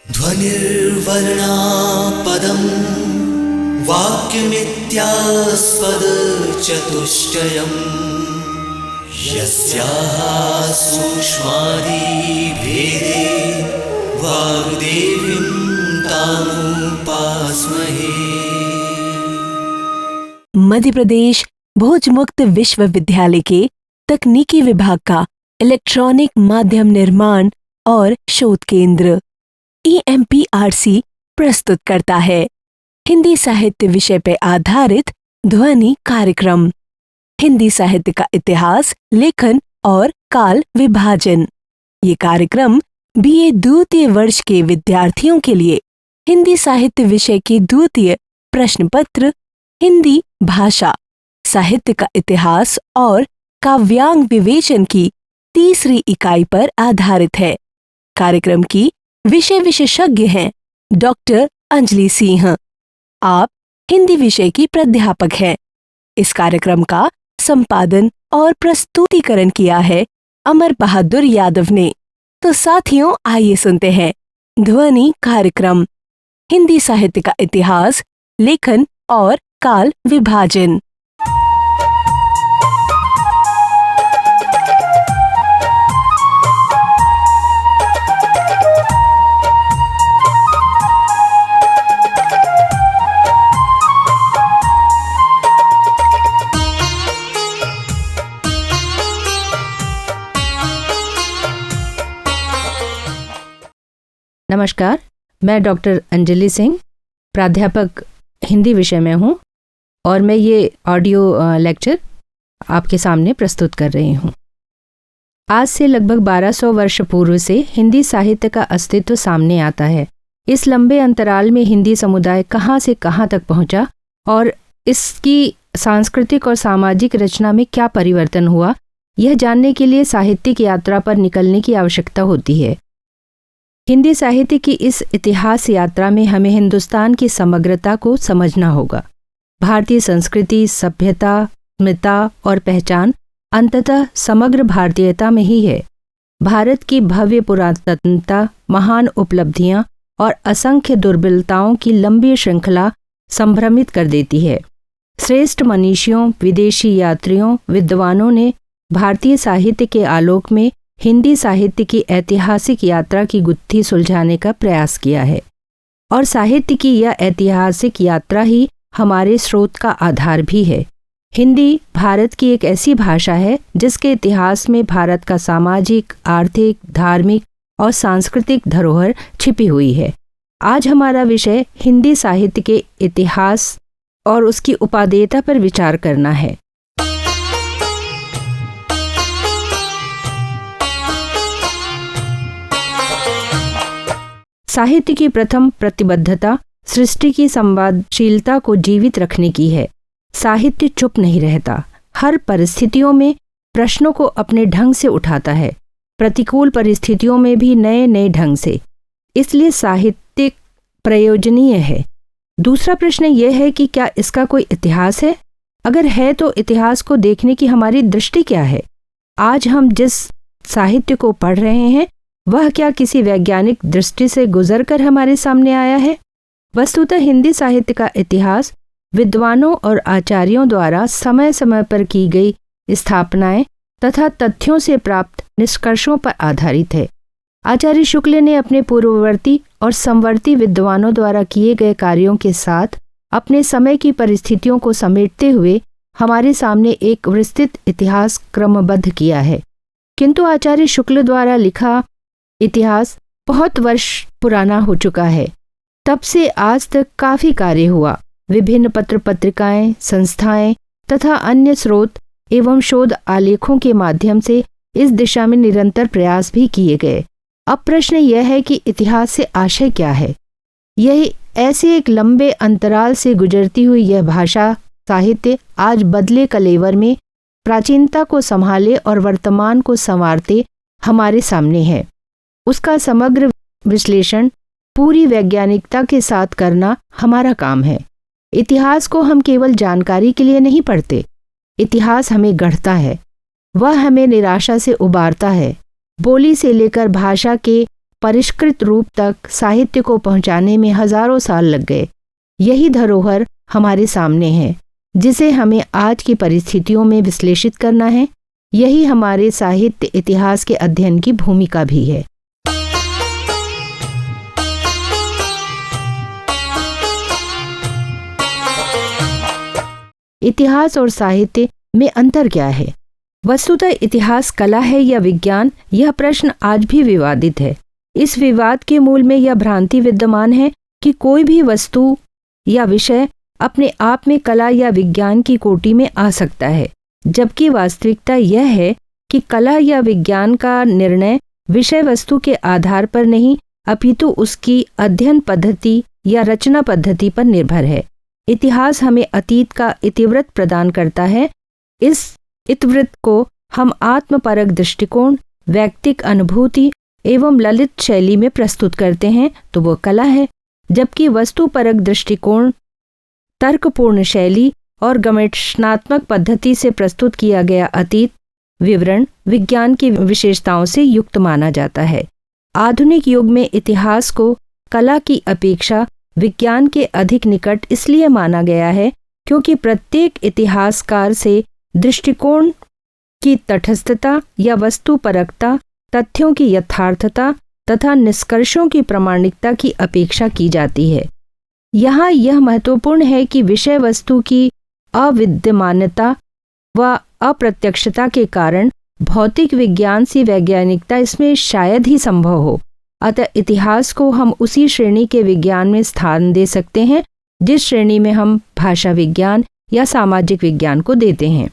ध्वनिर्वर्णापदं वाक्यमित्यास्पदचतुष्टयम् यस्याः सूक्ष्मादिभेदे वाग्देवीं तामुपास्महे। मध्य प्रदेश भोजमुक्त विश्वविद्यालय के तकनीकी विभाग का इलेक्ट्रॉनिक माध्यम निर्माण और शोध केंद्र EMPRC प्रस्तुत करता है हिंदी साहित्य विषय पर आधारित ध्वनि कार्यक्रम हिंदी साहित्य का इतिहास, लेखन और काल विभाजन। ये कार्यक्रम BA द्वितीय वर्ष के विद्यार्थियों के लिए हिंदी साहित्य विषय के द्वितीय प्रश्न पत्र, हिंदी भाषा, साहित्य का इतिहास और काव्यांग विवेचन की तीसरी इकाई पर आधारित है। कार्यक्रम की विषय विशेषज्ञ हैं डॉक्टर अंजलि सिंह। आप हिंदी विषय की प्राध्यापक हैं। इस कार्यक्रम का संपादन और प्रस्तुतिकरण किया है अमर बहादुर यादव ने। तो साथियों, आइए सुनते हैं ध्वनि कार्यक्रम हिंदी साहित्य का इतिहास, लेखन और काल विभाजन। नमस्कार, मैं डॉक्टर अंजलि सिंह, प्राध्यापक हिंदी विषय में हूँ और मैं ये ऑडियो लेक्चर आपके सामने प्रस्तुत कर रही हूँ। आज से लगभग 1200 वर्ष पूर्व से हिंदी साहित्य का अस्तित्व सामने आता है। इस लंबे अंतराल में हिंदी समुदाय कहाँ से कहाँ तक पहुँचा और इसकी सांस्कृतिक और सामाजिक रचना में क्या परिवर्तन हुआ, यह जानने के लिए साहित्यिक यात्रा पर निकलने की आवश्यकता होती है। हिंदी साहित्य की इस इतिहास यात्रा में हमें हिंदुस्तान की समग्रता को समझना होगा। भारतीय संस्कृति, सभ्यता, अस्मिता और पहचान अंततः समग्र भारतीयता में ही है। भारत की भव्य पुरातनता, महान उपलब्धियां और असंख्य दुर्बलताओं की लंबी श्रृंखला संभ्रमित कर देती है। श्रेष्ठ मनीषियों, विदेशी यात्रियों, विद्वानों ने भारतीय साहित्य के आलोक में हिंदी साहित्य की ऐतिहासिक यात्रा की गुत्थी सुलझाने का प्रयास किया है और साहित्य की यह ऐतिहासिक यात्रा ही हमारे स्रोत का आधार भी है। हिंदी भारत की एक ऐसी भाषा है जिसके इतिहास में भारत का सामाजिक, आर्थिक, धार्मिक और सांस्कृतिक धरोहर छिपी हुई है। आज हमारा विषय हिंदी साहित्य के इतिहास और उसकी उपादेयता पर विचार करना है। साहित्य की प्रथम प्रतिबद्धता सृष्टि की संवादशीलता को जीवित रखने की है। साहित्य चुप नहीं रहता, हर परिस्थितियों में प्रश्नों को अपने ढंग से उठाता है, प्रतिकूल परिस्थितियों में भी नए नए ढंग से। इसलिए साहित्य प्रयोजनीय है। दूसरा प्रश्न यह है कि क्या इसका कोई इतिहास है? अगर है तो इतिहास को देखने की हमारी दृष्टि क्या है? आज हम जिस साहित्य को पढ़ रहे हैं वह क्या किसी वैज्ञानिक दृष्टि से गुजरकर हमारे सामने आया है? वस्तुतः हिंदी साहित्य का इतिहास विद्वानों और आचार्यों द्वारा समय समय पर की गई स्थापनाएं तथा तथ्यों से प्राप्त निष्कर्षों पर आधारित है। आचार्य शुक्ल ने अपने पूर्ववर्ती और समवर्ती विद्वानों द्वारा किए गए कार्यों के साथ अपने समय की परिस्थितियों को समेटते हुए हमारे सामने एक विस्तृत इतिहास क्रमबद्ध किया है। किंतु आचार्य शुक्ल द्वारा लिखा इतिहास बहुत वर्ष पुराना हो चुका है। तब से आज तक काफी कार्य हुआ। विभिन्न पत्र पत्रिकाएं, संस्थाएं तथा अन्य स्रोत एवं शोध आलेखों के माध्यम से इस दिशा में निरंतर प्रयास भी किए गए। अब प्रश्न यह है कि इतिहास से आशय क्या है? यही ऐसे एक लंबे अंतराल से गुजरती हुई यह भाषा साहित्य आज बदले कलेवर में प्राचीनता को संभाले और वर्तमान को संवारते हमारे सामने है। उसका समग्र विश्लेषण पूरी वैज्ञानिकता के साथ करना हमारा काम है। इतिहास को हम केवल जानकारी के लिए नहीं पढ़ते, इतिहास हमें गढ़ता है, वह हमें निराशा से उबारता है। बोली से लेकर भाषा के परिष्कृत रूप तक साहित्य को पहुंचाने में हजारों साल लग गए। यही धरोहर हमारे सामने है जिसे हमें आज की परिस्थितियों में विश्लेषित करना है। यही हमारे साहित्य इतिहास के अध्ययन की भूमिका भी है। इतिहास और साहित्य में अंतर क्या है? वस्तुतः इतिहास कला है या विज्ञान, यह प्रश्न आज भी विवादित है। इस विवाद के मूल में यह भ्रांति विद्यमान है कि कोई भी वस्तु या विषय अपने आप में कला या विज्ञान की कोटि में आ सकता है, जबकि वास्तविकता यह है कि कला या विज्ञान का निर्णय विषय वस्तु के आधार पर नहीं, अपितु उसकी अध्ययन पद्धति या रचना पद्धति पर निर्भर है। इतिहास हमें अतीत का इतिवृत्त प्रदान करता है। इस इतिवृत्त को हम आत्मपरक दृष्टिकोण, वैयक्तिक अनुभूति एवं ललित शैली में प्रस्तुत करते हैं तो वो कला है, जबकि वस्तुपरक दृष्टिकोण, तर्कपूर्ण शैली और गवेषणात्मक पद्धति से प्रस्तुत किया गया अतीत विवरण विज्ञान की विशेषताओं से युक्त माना जाता है। आधुनिक युग में इतिहास को कला की अपेक्षा विज्ञान के अधिक निकट इसलिए माना गया है क्योंकि प्रत्येक इतिहासकार से दृष्टिकोण की तटस्थता या वस्तुपरकता, तथ्यों की यथार्थता तथा निष्कर्षों की प्रामाणिकता की अपेक्षा की जाती है। यहाँ यह महत्वपूर्ण है कि विषय वस्तु की अविद्यमानता व अप्रत्यक्षता के कारण भौतिक विज्ञान से वैज्ञानिकता इसमें शायद ही संभव हो। अतः इतिहास को हम उसी श्रेणी के विज्ञान में स्थान दे सकते हैं जिस श्रेणी में हम भाषा विज्ञान या सामाजिक विज्ञान को देते हैं।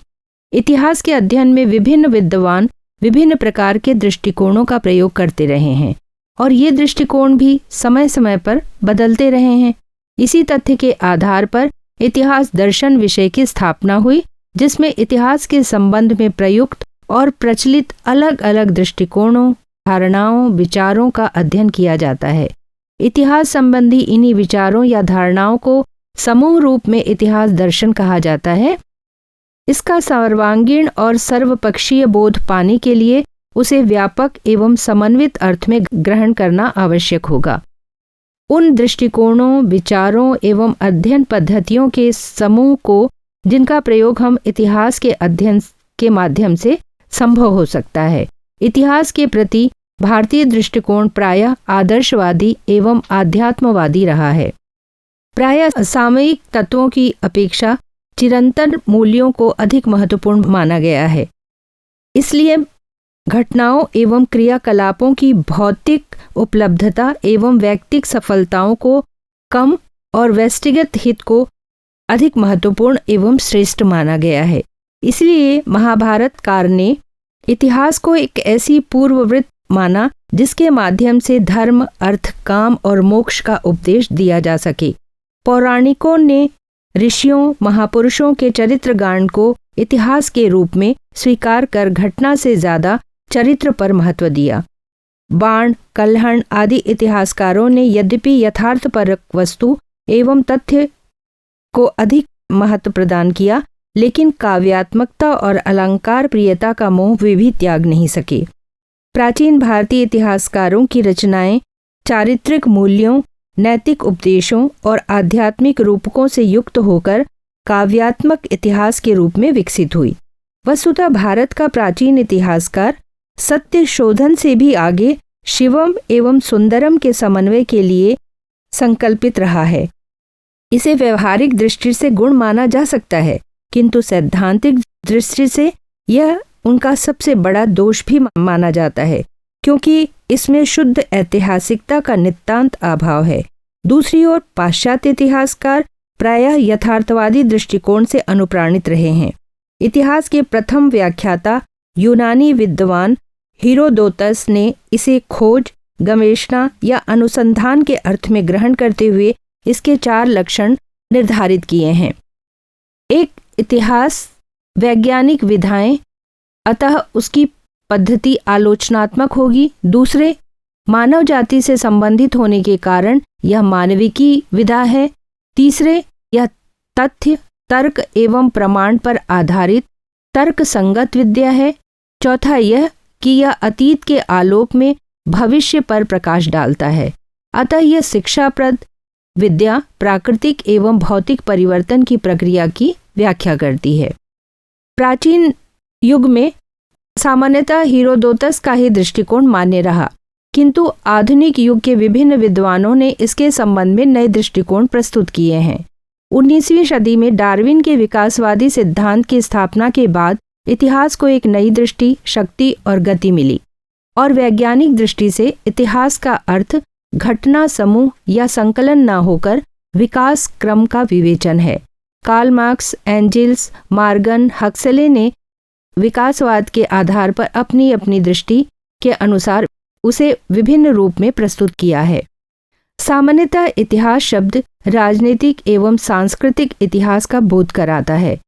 इतिहास के अध्ययन में विभिन्न विद्वान विभिन्न प्रकार के दृष्टिकोणों का प्रयोग करते रहे हैं और ये दृष्टिकोण भी समय समय पर बदलते रहे हैं। इसी तथ्य के आधार पर इतिहास दर्शन विषय की स्थापना हुई, जिसमें इतिहास के संबंध में प्रयुक्त और प्रचलित अलग अलग दृष्टिकोणों, धारणाओं, विचारों का अध्ययन किया जाता है। इतिहास संबंधी इन्हीं विचारों या धारणाओं को समूह रूप में इतिहास दर्शन कहा जाता है। इसका सर्वांगीण और सर्वपक्षीय बोध पाने के लिए उसे व्यापक एवं समन्वित अर्थ में ग्रहण करना आवश्यक होगा। उन दृष्टिकोणों, विचारों एवं अध्ययन पद्धतियों के समूह को जिनका प्रयोग हम इतिहास के अध्ययन के माध्यम से संभव हो सकता है। इतिहास के प्रति भारतीय दृष्टिकोण प्रायः आदर्शवादी एवं आध्यात्मवादी रहा है। प्रायः सामयिक तत्वों की अपेक्षा चिरंतन मूल्यों को अधिक महत्वपूर्ण माना गया है। इसलिए घटनाओं एवं क्रियाकलापों की भौतिक उपलब्धता एवं वैयक्तिक सफलताओं को कम और व्यक्तिगत हित को अधिक महत्वपूर्ण एवं श्रेष्ठ माना गया है। इसलिए महाभारत कार ने इतिहास को एक ऐसी पूर्ववृत्त माना जिसके माध्यम से धर्म, अर्थ, काम और मोक्ष का उपदेश दिया जा सके। पौराणिकों ने ऋषियों, महापुरुषों के चरित्र गान को इतिहास के रूप में स्वीकार कर घटना से ज्यादा चरित्र पर महत्व दिया। बाण, कलहण आदि इतिहासकारों ने यद्यपि यथार्थपरक वस्तु एवं तथ्य को अधिक महत्व प्रदान किया, लेकिन काव्यात्मकता और अलंकार प्रियता का मोह वे भी त्याग नहीं सके। प्राचीन भारतीय इतिहासकारों की रचनाएं चारित्रिक मूल्यों, नैतिक उपदेशों और आध्यात्मिक रूपकों से युक्त होकर काव्यात्मक इतिहास के रूप में विकसित हुई। वस्तुतः भारत का प्राचीन इतिहासकार सत्य शोधन से भी आगे शिवम एवं सुंदरम के समन्वय के लिए संकल्पित रहा है। इसे व्यवहारिक दृष्टि से गुण माना जा सकता है, किंतु सैद्धांतिक दृष्टि से यह उनका सबसे बड़ा दोष भी माना जाता है, क्योंकि इसमें शुद्ध ऐतिहासिकता का नितांत अभाव है। दूसरी ओर पाश्चात्य इतिहासकार प्रायः यथार्थवादी दृष्टिकोण से अनुप्राणित रहे हैं। इतिहास के प्रथम व्याख्याता यूनानी विद्वान हीरोडोटस ने इसे खोज, गवेषणा या अनुसंधान के अर्थ में ग्रहण करते हुए इसके 4 लक्षण निर्धारित किए हैं। एक, इतिहास वैज्ञानिक विधाएं, अतः उसकी पद्धति आलोचनात्मक होगी। दूसरे, मानव जाति से संबंधित होने के कारण यह मानविकी विधा है। तीसरे, यह तथ्य, तर्क एवं प्रमाण पर आधारित तर्क संगत विद्या है। चौथा, यह कि यह अतीत के आलोक में भविष्य पर प्रकाश डालता है। अतः यह शिक्षाप्रद विद्या प्राकृतिक एवं भौतिक परिवर्तन की प्रक्रिया की व्याख्या करती है। प्राचीन युग में सामान्यतः हीरोडोटस का ही दृष्टिकोण मान्य रहा, किंतु आधुनिक युग के विभिन्न विद्वानों ने इसके संबंध में नए दृष्टिकोण प्रस्तुत किए हैं। 19वीं सदी में डार्विन के विकासवादी सिद्धांत की स्थापना के बाद इतिहास को एक नई दृष्टि, शक्ति और गति मिली, और वैज्ञानिक दृष्टि से इतिहास का अर्थ घटना समूह या संकलन न होकर विकास क्रम का विवेचन है। Karl Marx, Engels, Morgan, Huxley ने विकासवाद के आधार पर अपनी अपनी दृष्टि के अनुसार उसे विभिन्न रूप में प्रस्तुत किया है। सामान्यतः इतिहास शब्द राजनीतिक एवं सांस्कृतिक इतिहास का बोध कराता है,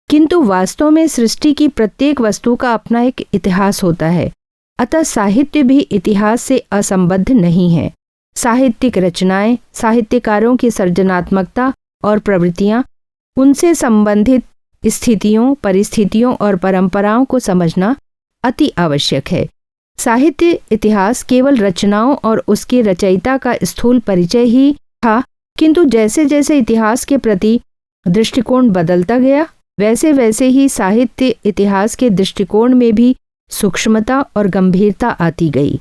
किंतु वास्तव में सृष्टि की प्रत्येक वस्तु का अपना एक इतिहास होता है। अतः साहित्य भी इतिहास से असंबद्ध नहीं है। साहित्यिक रचनाएं, साहित्यकारों की सृजनात्मकता और प्रवृत्तियां, उनसे संबंधित स्थितियों, परिस्थितियों और परंपराओं को समझना अति आवश्यक है। साहित्य इतिहास केवल रचनाओं और उसके रचयिता का स्थूल परिचय ही था, किंतु जैसे जैसे इतिहास के प्रति दृष्टिकोण बदलता गया, वैसे वैसे ही साहित्य इतिहास के दृष्टिकोण में भी सूक्ष्मता और गंभीरता आती गई।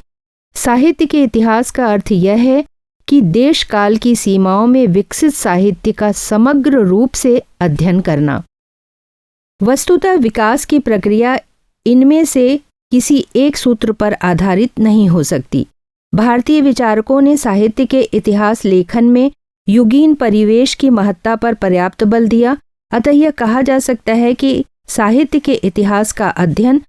साहित्य के इतिहास का अर्थ यह है कि देश काल की सीमाओं में विकसित साहित्य का समग्र रूप से अध्ययन करना। वस्तुतः विकास की प्रक्रिया इनमें से किसी एक सूत्र पर आधारित नहीं हो सकती। भारतीय विचारकों ने साहित्य के इतिहास लेखन में युगीन परिवेश की महत्ता पर पर्याप्त बल दिया। अतः यह कहा जा सकता है कि साहित्य के इतिहास का अध्ययन,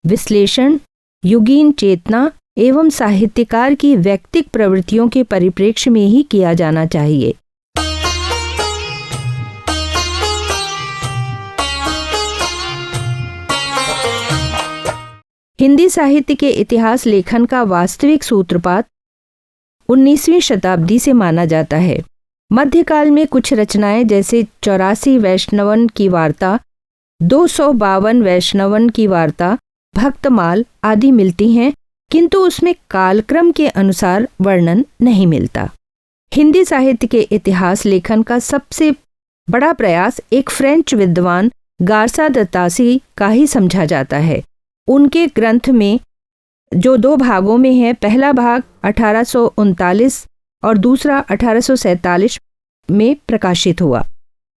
विश्लेषण युगीन चेतना एवं साहित्यकार की व्यक्तिक प्रवृत्तियों के परिप्रेक्ष्य में ही किया जाना चाहिए। हिंदी साहित्य के इतिहास लेखन का वास्तविक सूत्रपात 19वीं शताब्दी से माना जाता है। मध्यकाल में कुछ रचनाएं जैसे 84 वैष्णवन की वार्ता, 252 वैष्णवन की वार्ता, भक्तमाल आदि मिलती हैं, किंतु उसमें कालक्रम के अनुसार वर्णन नहीं मिलता। हिंदी साहित्य के इतिहास लेखन का सबसे बड़ा प्रयास एक फ्रेंच विद्वान गार्सा द तासी का ही समझा जाता है। उनके ग्रंथ में जो 2 भागों में है, पहला भाग 1839 और दूसरा 1847 में प्रकाशित हुआ।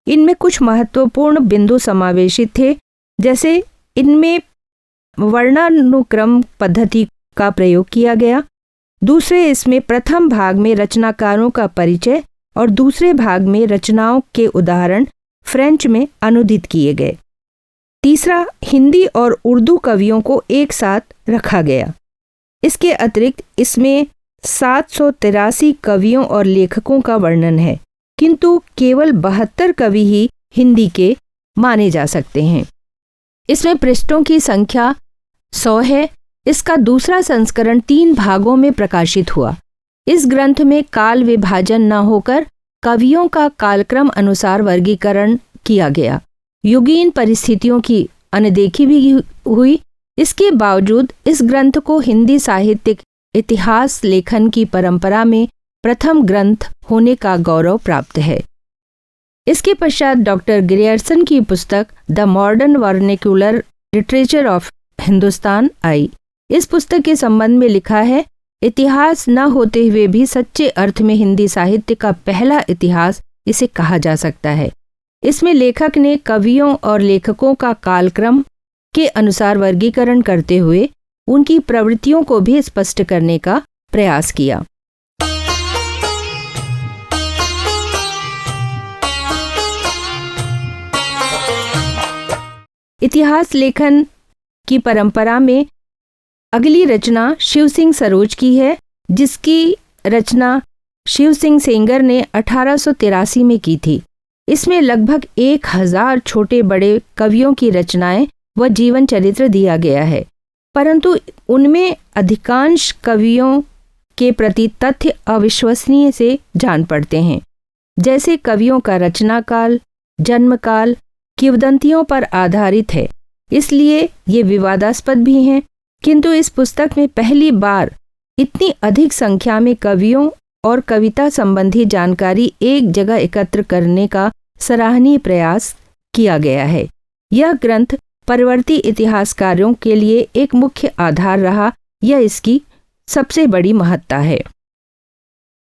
इनमें कुछ महत्वपूर्ण बिंदु समावेशित थे, जैसे इनमें वर्णानुक्रम पद्धति का प्रयोग किया गया। दूसरे इसमें प्रथम भाग में रचनाकारों का परिचय और दूसरे भाग में रचनाओं के उदाहरण फ्रेंच में अनुदित किए गए। तीसरा, हिंदी और उर्दू कवियों को एक साथ रखा गया। इसके अतिरिक्त इसमें 783 कवियों और लेखकों का वर्णन है, किंतु केवल 72 कवि ही हिंदी के माने जा सकते हैं। इसमें पृष्ठों की संख्या 100 है। इसका दूसरा संस्करण 3 भागों में प्रकाशित हुआ। इस ग्रंथ में काल विभाजन न होकर कवियों का कालक्रम अनुसार वर्गीकरण किया गया। युगीन परिस्थितियों की अनदेखी भी हुई। इसके बावजूद इस ग्रंथ को हिंदी साहित्यिक इतिहास लेखन की परंपरा में प्रथम ग्रंथ होने का गौरव प्राप्त है। इसके पश्चात डॉक्टर ग्रियर्सन की पुस्तक the modern vernacular literature of Hindustan आई। इस पुस्तक के संबंध में लिखा है, इतिहास न होते हुए भी सच्चे अर्थ में हिंदी साहित्य का पहला इतिहास इसे कहा जा सकता है। इसमें लेखक ने कवियों और लेखकों का कालक्रम के अनुसार वर्गीकरण करते हुए उनकी प्रवृत्तियों को भी स्पष्ट करने का प्रयास किया। इतिहास लेखन की परंपरा में अगली रचना शिव सिंह सरोज की है, जिसकी रचना शिव सिंह सेंगर ने 1883 में की थी। इसमें लगभग 1000 छोटे बड़े कवियों की रचनाएं व जीवन चरित्र दिया गया है, परंतु उनमें अधिकांश कवियों के प्रति तथ्य अविश्वसनीय से जान पड़ते हैं। जैसे कवियों का रचना काल, जन्म काल किंवदंतियों पर आधारित है, इसलिए ये विवादास्पद भी हैं। किंतु इस पुस्तक में पहली बार इतनी अधिक संख्या में कवियों और कविता संबंधी जानकारी एक जगह एकत्र करने का सराहनीय प्रयास किया गया है। यह ग्रंथ परवर्ती इतिहासकारों के लिए एक मुख्य आधार रहा, यह इसकी सबसे बड़ी महत्ता है।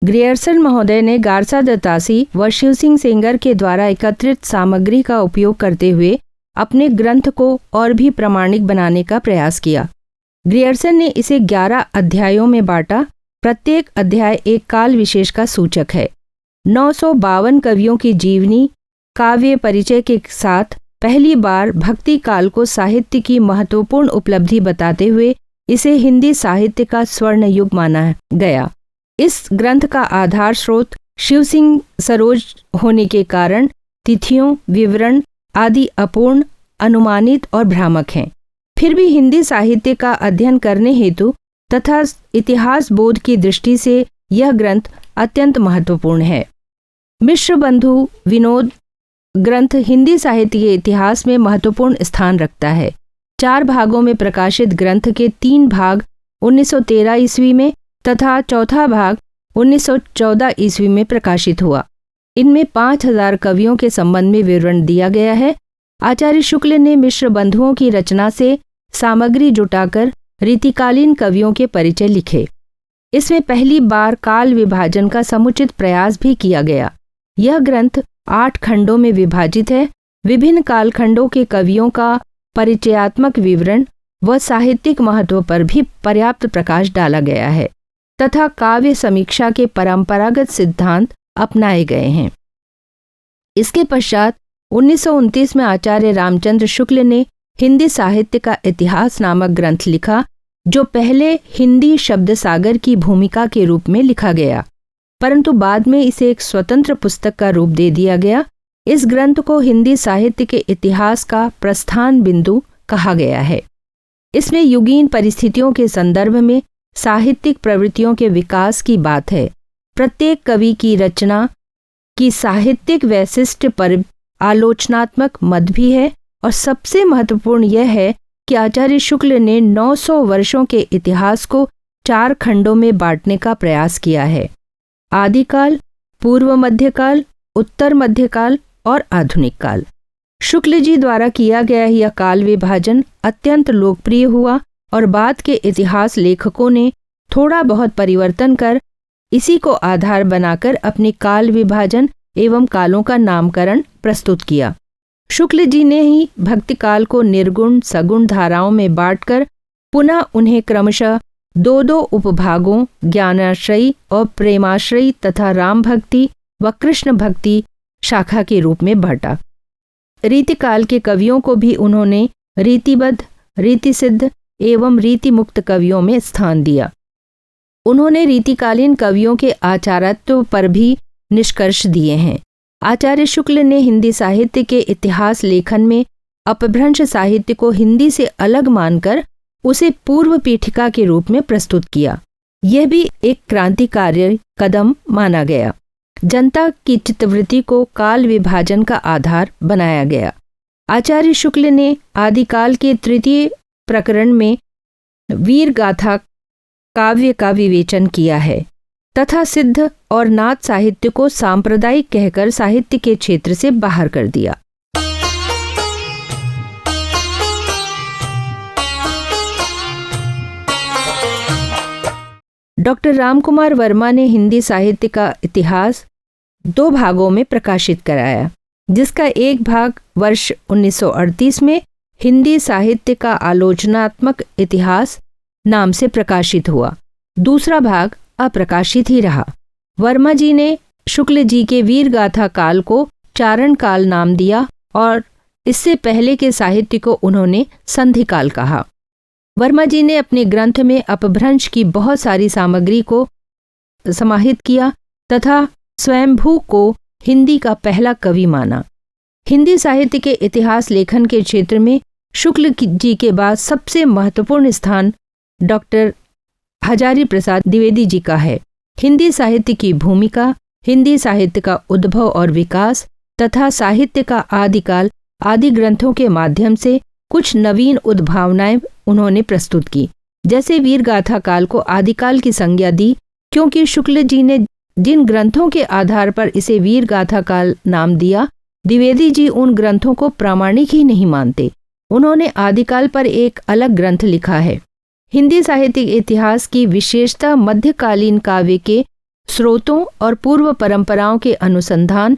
ग्रियर्सन महोदय ने गारसा दत्तासी व शिव सिंह सेंगर के द्वारा एकत्रित सामग्री का उपयोग करते हुए अपने ग्रंथ को और भी प्रमाणिक बनाने का प्रयास किया। ग्रियर्सन ने इसे 11 अध्यायों में बांटा। प्रत्येक अध्याय एक काल विशेष का सूचक है। 952 कवियों की जीवनी काव्य परिचय के साथ पहली बार भक्ति काल को साहित्य की महत्वपूर्ण उपलब्धि बताते हुए इसे हिंदी साहित्य का स्वर्ण युग माना गया। इस ग्रंथ का आधार स्रोत शिव सिंह सरोज होने के कारण तिथियों, विवरण आदि अपूर्ण, अनुमानित और भ्रामक हैं। फिर भी हिंदी साहित्य का अध्ययन करने हेतु तथा इतिहास बोध की दृष्टि से यह ग्रंथ अत्यंत महत्वपूर्ण है। मिश्र बंधु विनोद ग्रंथ हिंदी साहित्य के इतिहास में महत्वपूर्ण स्थान रखता है। 4 भागों में प्रकाशित ग्रंथ के 3 भाग 1913 ईस्वी में तथा चौथा भाग 1914 ईस्वी में प्रकाशित हुआ। इनमें 5000 कवियों के संबंध में विवरण दिया गया है। आचार्य शुक्ल ने मिश्र बंधुओं की रचना से सामग्री जुटाकर रीतिकालीन कवियों के परिचय लिखे। इसमें पहली बार काल विभाजन का समुचित प्रयास भी किया गया। यह ग्रंथ 8 खंडों में विभाजित है। विभिन्न कालखंडों के कवियों का परिचयात्मक विवरण व साहित्यिक महत्व पर भी पर्याप्त प्रकाश डाला गया है तथा काव्य समीक्षा के परंपरागत सिद्धांत अपनाए गए हैं। इसके पश्चात 1929 में आचार्य रामचंद्र शुक्ल ने हिंदी साहित्य का इतिहास नामक ग्रंथ लिखा, जो पहले हिंदी शब्द सागर की भूमिका के रूप में लिखा गया, परंतु बाद में इसे एक स्वतंत्र पुस्तक का रूप दे दिया गया। इस ग्रंथ को हिंदी साहित्य के इतिहास का प्रस्थान बिंदु कहा गया है। इसमें युगीन परिस्थितियों के संदर्भ में साहित्यिक प्रवृत्तियों के विकास की बात है। प्रत्येक कवि की रचना की साहित्यिक वैशिष्ट्य पर आलोचनात्मक मत भी है और सबसे महत्वपूर्ण यह है कि आचार्य शुक्ल ने 900 वर्षों के इतिहास को 4 खंडों में बांटने का प्रयास किया है: आदिकाल, पूर्व मध्यकाल, उत्तर मध्यकाल और आधुनिक काल। शुक्ल जी द्वारा किया गया यह काल विभाजन अत्यंत लोकप्रिय हुआ और बाद के इतिहास लेखकों ने थोड़ा बहुत परिवर्तन कर इसी को आधार बनाकर अपने काल विभाजन एवं कालों का नामकरण प्रस्तुत किया। शुक्ल जी ने ही भक्ति काल को निर्गुण सगुण धाराओं में बांटकर पुनः उन्हें क्रमशः 2 उपभागों ज्ञानाश्रयी और प्रेमाश्रयी तथा राम भक्ति व कृष्ण भक्ति शाखा के रूप में बांटा। रीतिकाल के कवियों को भी उन्होंने रीतिबद्ध, रीतिसिद्ध एवं रीति मुक्त कवियों में स्थान दिया। उन्होंने रीतिकालीन कवियों के आचारत्व पर भी निष्कर्ष दिए हैं। आचार्य शुक्ल ने हिंदी साहित्य के इतिहास लेखन में अपभ्रंश साहित्य को हिंदी से अलग मानकर उसे पूर्व पीठिका के रूप में प्रस्तुत किया। यह भी एक क्रांतिकारी कदम माना गया। जनता की चित्तवृत्ति को काल विभाजन का आधार बनाया गया। आचार्य शुक्ल ने आदिकाल के 3 प्रकरण में वीर गाथा काव्य का विवेचन किया है तथा सिद्ध और नाथ साहित्य को सांप्रदायिक कहकर साहित्य के क्षेत्र से बाहर कर दिया। डॉक्टर रामकुमार वर्मा ने हिंदी साहित्य का इतिहास 2 भागों में प्रकाशित कराया, जिसका एक भाग वर्ष 1938 में हिंदी साहित्य का आलोचनात्मक इतिहास नाम से प्रकाशित हुआ। दूसरा भाग अप्रकाशित ही रहा। वर्मा जी ने शुक्ल जी के वीर गाथा काल को चारण काल नाम दिया और इससे पहले के साहित्य को उन्होंने संधि काल कहा। वर्मा जी ने अपने ग्रंथ में अपभ्रंश की बहुत सारी सामग्री को समाहित किया तथा स्वयंभू को हिंदी का पहला कवि माना। हिंदी साहित्य के इतिहास लेखन के क्षेत्र में शुक्ल जी के बाद सबसे महत्वपूर्ण स्थान डॉक्टर हजारी प्रसाद द्विवेदी जी का है। हिंदी साहित्य की भूमिका, हिंदी साहित्य का उद्भव और विकास तथा साहित्य का आदिकाल आदि ग्रंथों के माध्यम से कुछ नवीन उद्भावनाएं उन्होंने प्रस्तुत की, जैसे वीर गाथा काल को आदिकाल की संज्ञा दी, क्योंकि शुक्ल जी ने जिन ग्रंथों के आधार पर इसे वीर गाथा काल नाम दिया, द्विवेदी जी उन ग्रंथों को प्रामाणिक ही नहीं मानते। उन्होंने आदिकाल पर एक अलग ग्रंथ लिखा है। हिंदी साहित्यिक इतिहास की विशेषता मध्यकालीन काव्य के स्रोतों और पूर्व परंपराओं के अनुसंधान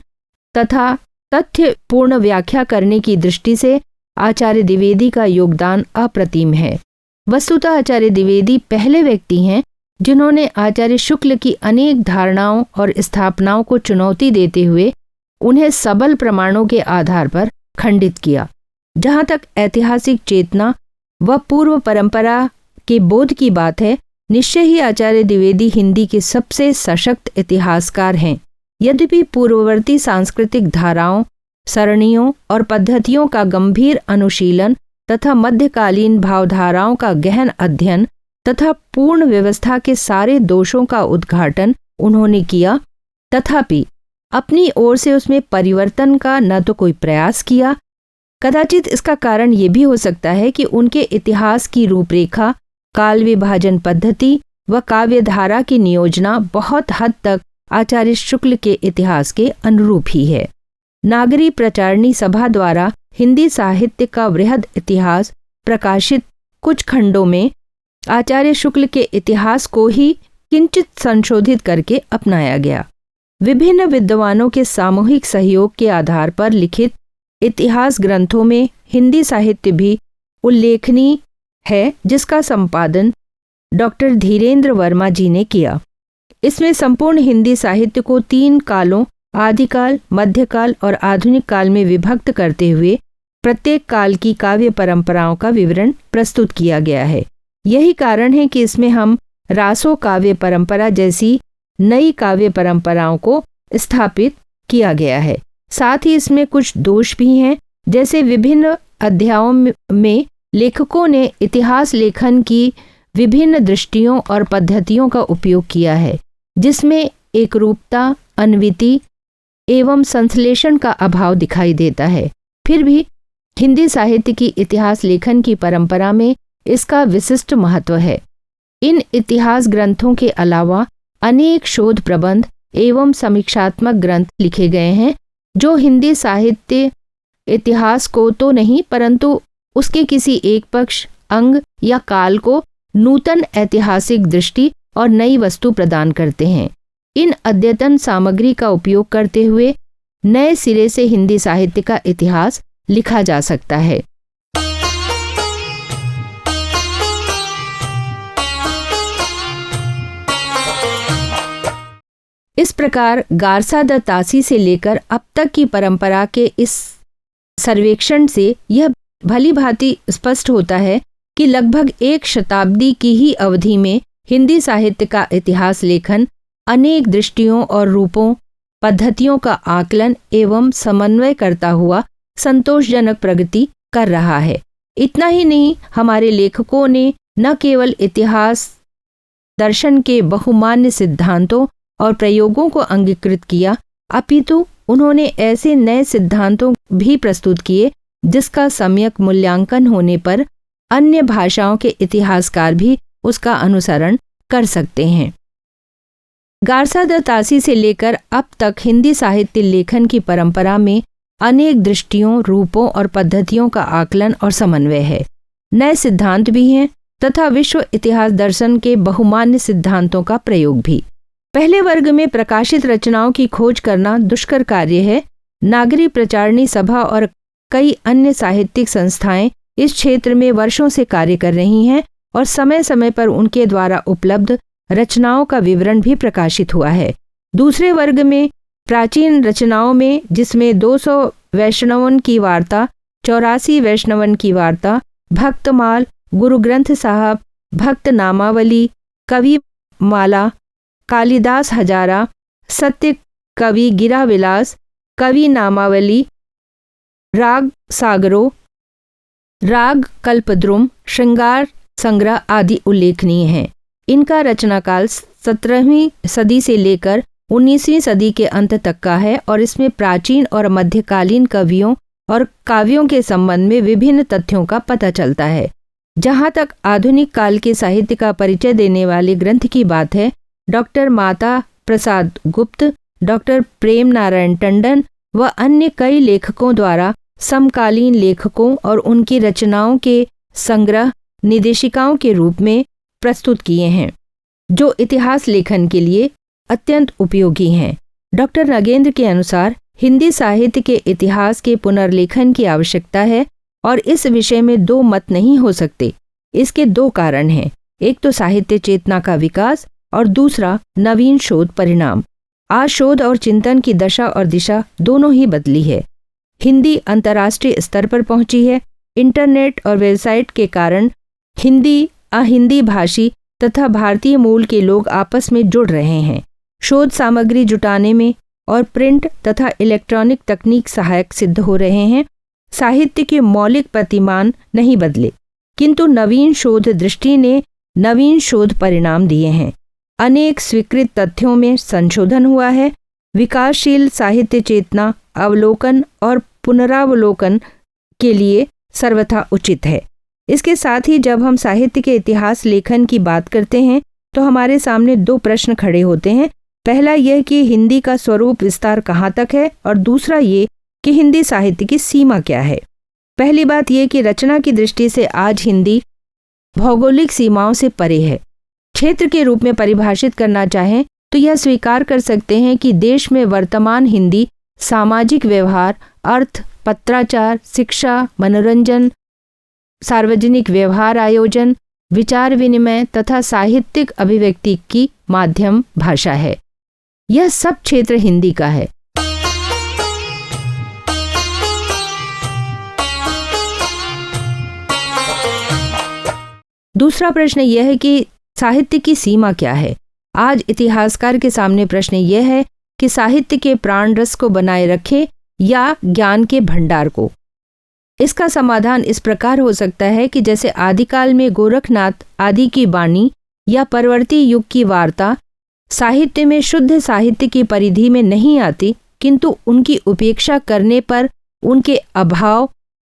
तथा तथ्यपूर्ण व्याख्या करने की दृष्टि से आचार्य द्विवेदी का योगदान अप्रतिम है। वस्तुतः आचार्य द्विवेदी पहले व्यक्ति हैं जिन्होंने आचार्य शुक्ल की अनेक धारणाओं और स्थापनाओं को चुनौती देते हुए उन्हें सबल प्रमाणों के आधार पर खंडित किया। जहाँ तक ऐतिहासिक चेतना व पूर्व परंपरा के बोध की बात है, निश्चय ही आचार्य द्विवेदी हिंदी के सबसे सशक्त इतिहासकार हैं। यद्यपि पूर्ववर्ती सांस्कृतिक धाराओं, सरणियों और पद्धतियों का गंभीर अनुशीलन तथा मध्यकालीन भावधाराओं का गहन अध्ययन तथा पूर्ण व्यवस्था के सारे दोषों का उद्घाटन उन्होंने किया, तथापि अपनी ओर से उसमें परिवर्तन का न तो कोई प्रयास किया। कदाचित इसका कारण ये भी हो सकता है कि उनके इतिहास की रूपरेखा, काल विभाजन पद्धति व काव्यधारा की नियोजना बहुत हद तक आचार्य शुक्ल के इतिहास के अनुरूप ही है। नागरी प्रचारणी सभा द्वारा हिंदी साहित्य का वृहद इतिहास प्रकाशित कुछ खंडों में आचार्य शुक्ल के इतिहास को ही किंचित संशोधित करके अपनाया गया। विभिन्न विद्वानों के सामूहिक सहयोग के आधार पर लिखित इतिहास ग्रंथों में हिंदी साहित्य भी उल्लेखनीय है, जिसका संपादन डॉक्टर धीरेन्द्र वर्मा जी ने किया। इसमें संपूर्ण हिंदी साहित्य को 3 कालों आदिकाल, मध्यकाल और आधुनिक काल में विभक्त करते हुए प्रत्येक काल की काव्य परंपराओं का विवरण प्रस्तुत किया गया है। यही कारण है कि इसमें हम रासो काव्य परंपरा जैसी नई काव्य परंपराओं को स्थापित किया गया है। साथ ही इसमें कुछ दोष भी हैं, जैसे विभिन्न अध्यायों में लेखकों ने इतिहास लेखन की विभिन्न दृष्टियों और पद्धतियों का उपयोग किया है, जिसमें एकरूपता, अन्विति एवं संश्लेषण का अभाव दिखाई देता है। फिर भी हिंदी साहित्य की इतिहास लेखन की परंपरा में इसका विशिष्ट महत्व है। इन इतिहास ग्रंथों के अलावा अनेक शोध प्रबंध एवं समीक्षात्मक ग्रंथ लिखे गए हैं, जो हिंदी साहित्य इतिहास को तो नहीं परंतु उसके किसी एक पक्ष, अंग या काल को नूतन ऐतिहासिक दृष्टि और नई वस्तु प्रदान करते हैं। इन अद्यतन सामग्री का उपयोग करते हुए नए सिरे से हिंदी साहित्य का इतिहास लिखा जा सकता है। इस प्रकार गारसा द तासी से लेकर अब तक की परंपरा के इस सर्वेक्षण से यह भली भांति स्पष्ट होता है कि लगभग 1 शताब्दी की ही अवधि में हिंदी साहित्य का इतिहास लेखन अनेक दृष्टियों और रूपों, पद्धतियों का आकलन एवं समन्वय करता हुआ संतोषजनक प्रगति कर रहा है। इतना ही नहीं, हमारे लेखकों ने न केवल इतिहास दर्शन के बहुमान्य सिद्धांतों और प्रयोगों को अंगीकृत किया, अपितु उन्होंने ऐसे नए सिद्धांतों भी प्रस्तुत किए जिसका सम्यक मूल्यांकन होने पर अन्य भाषाओं के इतिहासकार भी उसका अनुसरण कर सकते हैं। गारसा द तासी से लेकर अब तक हिंदी साहित्य लेखन की परंपरा में अनेक दृष्टियों, रूपों और पद्धतियों का आकलन और समन्वय है। नए सिद्धांत भी हैं तथा विश्व इतिहास दर्शन के बहुमान्य सिद्धांतों का प्रयोग भी। पहले वर्ग में प्रकाशित रचनाओं की खोज करना दुष्कर कार्य है। नागरी प्रचारणी सभा और कई अन्य साहित्यिक संस्थाएं इस क्षेत्र में वर्षों से कार्य कर रही हैं और समय समय पर उनके द्वारा उपलब्ध रचनाओं का विवरण भी प्रकाशित हुआ है। दूसरे वर्ग में प्राचीन रचनाओं में, जिसमें 200 वैष्णवन की वार्ता, 84 वैष्णवन की वार्ता, भक्तमाल, गुरु ग्रंथ साहब, भक्त नामावली, कवि माला, कालिदास हजारा, सत्य कवि गिरा विलास, कवि नामावली, राग सागरो, राग कल्पद्रुम, श्रृंगार संग्रह आदि उल्लेखनीय हैं। इनका रचनाकाल 17वीं सदी से लेकर 19वीं सदी के अंत तक का है और इसमें प्राचीन और मध्यकालीन कवियों और काव्यों के संबंध में विभिन्न तथ्यों का पता चलता है। जहाँ तक आधुनिक काल के साहित्य का परिचय देने वाले ग्रंथ की बात है, डॉक्टर माता प्रसाद गुप्त, डॉक्टर प्रेम नारायण टंडन व अन्य कई लेखकों द्वारा समकालीन लेखकों और उनकी रचनाओं के संग्रह निर्देशिकाओं के रूप में प्रस्तुत किए हैं, जो इतिहास लेखन के लिए अत्यंत उपयोगी हैं। डॉक्टर नगेंद्र के अनुसार हिंदी साहित्य के इतिहास के पुनर्लेखन की आवश्यकता है और इस विषय में दो मत नहीं हो सकते। इसके दो कारण हैं, एक तो साहित्य चेतना का विकास और दूसरा नवीन शोध परिणाम। आज शोध और चिंतन की दशा और दिशा दोनों ही बदली है। हिंदी अंतर्राष्ट्रीय स्तर पर पहुंची है। इंटरनेट और वेबसाइट के कारण हिंदी अहिंदी भाषी तथा भारतीय मूल के लोग आपस में जुड़ रहे हैं। शोध सामग्री जुटाने में और प्रिंट तथा इलेक्ट्रॉनिक तकनीक सहायक सिद्ध हो रहे हैं। साहित्य के मौलिक प्रतिमान नहीं बदले, किंतु नवीन शोध दृष्टि ने नवीन शोध परिणाम दिए हैं। अनेक स्वीकृत तथ्यों में संशोधन हुआ है। विकासशील साहित्य चेतना अवलोकन और पुनरावलोकन के लिए सर्वथा उचित है। इसके साथ ही जब हम साहित्य के इतिहास लेखन की बात करते हैं तो हमारे सामने दो प्रश्न खड़े होते हैं। पहला यह कि हिंदी का स्वरूप विस्तार कहाँ तक है और दूसरा ये कि हिंदी साहित्य की सीमा क्या है। पहली बात यह कि रचना की दृष्टि से आज हिंदी भौगोलिक सीमाओं से परे है। क्षेत्र के रूप में परिभाषित करना चाहें तो यह स्वीकार कर सकते हैं कि देश में वर्तमान हिंदी सामाजिक व्यवहार, अर्थ, पत्राचार, शिक्षा, मनोरंजन, सार्वजनिक व्यवहार आयोजन, विचार विनिमय तथा साहित्यिक अभिव्यक्ति की माध्यम भाषा है। यह सब क्षेत्र हिंदी का है। दूसरा प्रश्न यह है कि साहित्य की सीमा क्या है। आज इतिहासकार के सामने प्रश्न यह है कि साहित्य के प्राण रस को बनाए रखे या ज्ञान के भंडार को। इसका समाधान इस प्रकार हो सकता है कि जैसे आदिकाल में गोरखनाथ आदि की वाणी या परवर्ती युग की वार्ता साहित्य में शुद्ध साहित्य की परिधि में नहीं आती, किंतु उनकी उपेक्षा करने पर उनके अभाव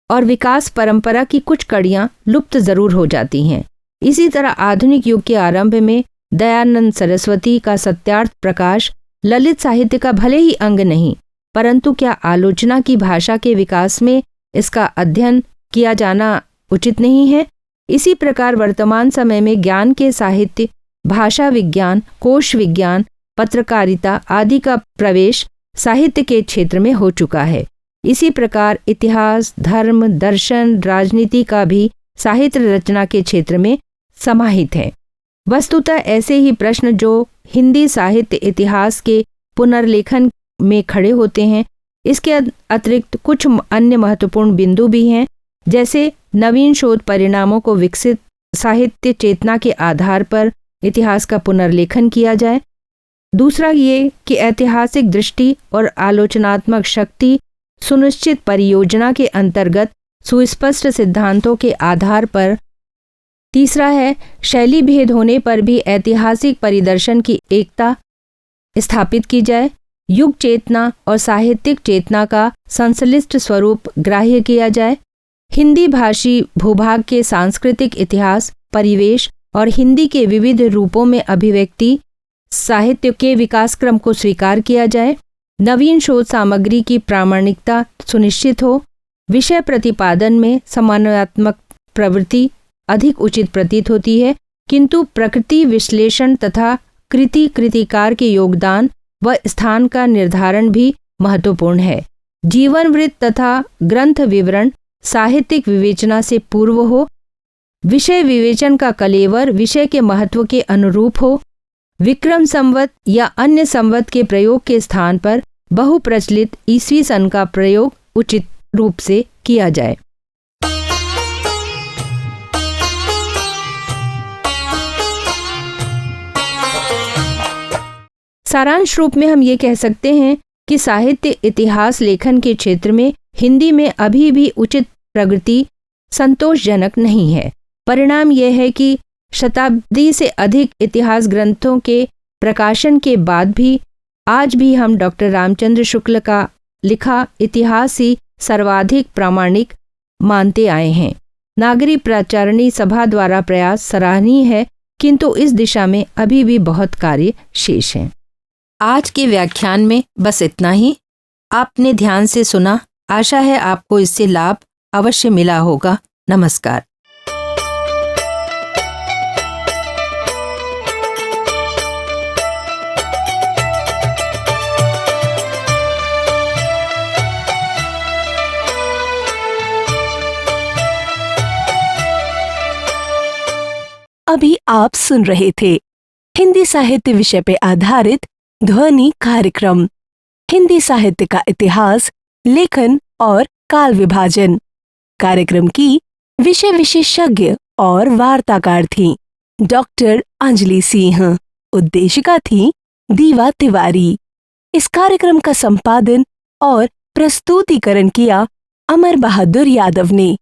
और विकास परंपरा की कुछ कड़ियां लुप्त जरूर हो जाती हैं। इसी तरह आधुनिक युग के आरंभ में दयानंद सरस्वती का सत्यार्थ प्रकाश ललित साहित्य का भले ही अंग नहीं, परंतु क्या आलोचना की भाषा के विकास में इसका अध्ययन किया जाना उचित नहीं है। इसी प्रकार वर्तमान समय में ज्ञान के साहित्य, भाषा विज्ञान, कोश विज्ञान, पत्रकारिता आदि का प्रवेश साहित्य के क्षेत्र में हो चुका है। इसी प्रकार इतिहास, धर्म, दर्शन, राजनीति का भी साहित्य रचना के क्षेत्र में समाहित है। वस्तुतः ऐसे ही प्रश्न जो हिंदी साहित्य इतिहास के पुनर्लेखन में खड़े होते हैं, इसके अतिरिक्त कुछ अन्य महत्वपूर्ण बिंदु भी हैं, जैसे नवीन शोध परिणामों को विकसित साहित्य चेतना के आधार पर इतिहास का पुनर्लेखन किया जाए। दूसरा ये कि ऐतिहासिक दृष्टि और आलोचनात्मक शक्ति सुनिश्चित परियोजना के अंतर्गत सुस्पष्ट सिद्धांतों के आधार पर। तीसरा है शैली भेद होने पर भी ऐतिहासिक परिदर्शन की एकता स्थापित की जाए। युग चेतना और साहित्यिक चेतना का संश्लिष्ट स्वरूप ग्राह्य किया जाए। हिंदी भाषी भूभाग के सांस्कृतिक इतिहास, परिवेश और हिंदी के विविध रूपों में अभिव्यक्ति साहित्य के विकासक्रम को स्वीकार किया जाए। नवीन शोध सामग्री की प्रामाणिकता सुनिश्चित हो। विषय प्रतिपादन में समन्वयात्मक प्रवृत्ति अधिक उचित प्रतीत होती है, किंतु प्रकृति विश्लेषण तथा कृतिकार के योगदान व स्थान का निर्धारण भी महत्वपूर्ण है। जीवन वृत्त तथा ग्रंथ विवरण साहित्यिक विवेचना से पूर्व हो। विषय विवेचन का कलेवर विषय के महत्व के अनुरूप हो। विक्रम संवत या अन्य संवत के प्रयोग के स्थान पर बहुप्रचलित ईस्वी सन का प्रयोग उचित रूप से किया जाए। सारांश रूप में हम ये कह सकते हैं कि साहित्य इतिहास लेखन के क्षेत्र में हिंदी में अभी भी उचित प्रगति संतोषजनक नहीं है। परिणाम यह है कि शताब्दी से अधिक इतिहास ग्रंथों के प्रकाशन के बाद भी आज भी हम डॉक्टर रामचंद्र शुक्ल का लिखा इतिहास ही सर्वाधिक प्रामाणिक मानते आए हैं। नागरी प्राचारणी सभा द्वारा प्रयास सराहनीय है, किंतु इस दिशा में अभी भी बहुत कार्य शेष है। आज के व्याख्यान में बस इतना ही। आपने ध्यान से सुना, आशा है आपको इससे लाभ अवश्य मिला होगा। नमस्कार। अभी आप सुन रहे थे हिंदी साहित्य विषय पे आधारित ध्वनि कार्यक्रम, हिंदी साहित्य का इतिहास, लेखन और काल विभाजन। कार्यक्रम की विषय विशेषज्ञ और वार्ताकार थीं डॉक्टर अंजलि सिंह। उद्देशिका थी दीवा तिवारी। इस कार्यक्रम का संपादन और प्रस्तुतिकरण किया अमर बहादुर यादव ने।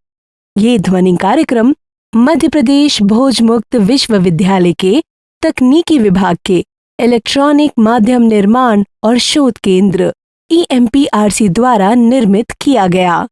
ये ध्वनि कार्यक्रम मध्य प्रदेश भोजमुक्त विश्वविद्यालय के तकनीकी विभाग के इलेक्ट्रॉनिक माध्यम निर्माण और शोध केंद्र EMPRC द्वारा निर्मित किया गया।